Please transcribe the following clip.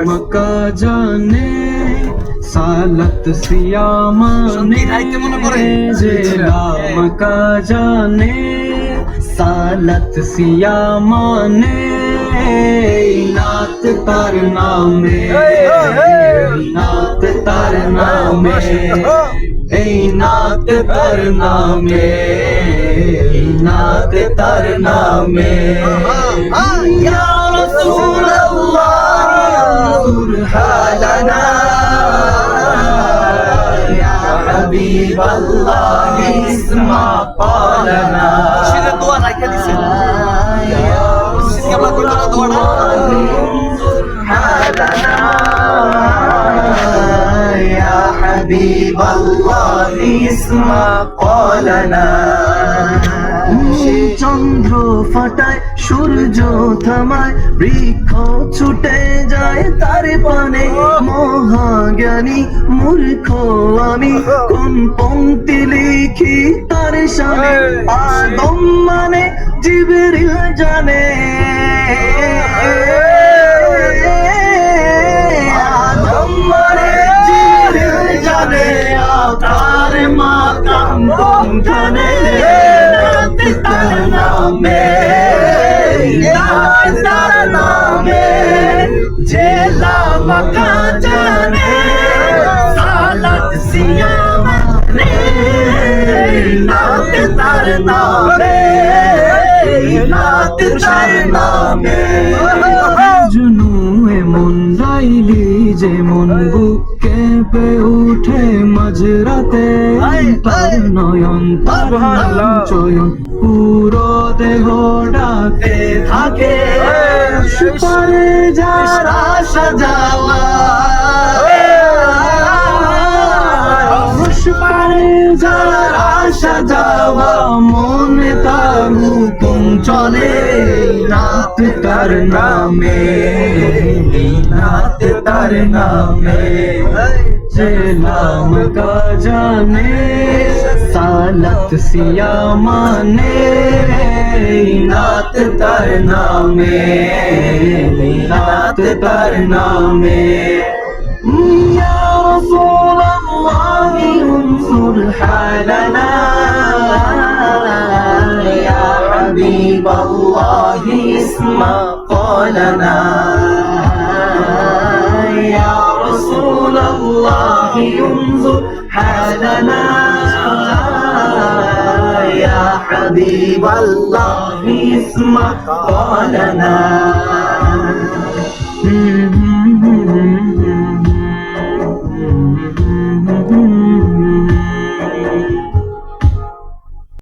का जाने सालत सियामाने जेलाम का जाने सालत सियामाने नात तार नामे नात तार नामे नात तार नामे नात तार नामे या रसूल अल्लाह हालना या हबीब अल्लाह इस्मा पालना সেটা দোয়া রাখা দিছেন কেমন কইলো না দোয়াটা हालना या हबीब अल्लाह इस्मा पालना চন্দ্র ফাটায় সূর্য থামায় বৃক্ষ ছুটে যায় তার পানে মহাজ্ঞানী মূর্খ আমি কোন পংক্তি লিখি তার শানে আদম মানে জিবরিল জানে আদম মানে জিবরিল জানে তার মাকাম কোনখানে तार नामे तार नामे जेला मका जाने सालत सियामाने नात तार नामे नात तार नामे जुनूए मन राइली जे मन बुके पे उठे मजराते तार नयन तार चयन পুরো দেহ ডাকে থাকে সুপারে যারা সাজাওয়া সুপারে যারা সাজাওয়া মনে তার হুকুম চলে নাত তার নামে নাত তার নামে जेलाम का जाने सालत सियामाने नात तार नामे नात तार नामे या रसूल अल्लाह उन्सुर हालना या हबीब अल्लाह इस्मा قالنا या رسول الله انظر حالنا يا حبيب الله اسمع قالنا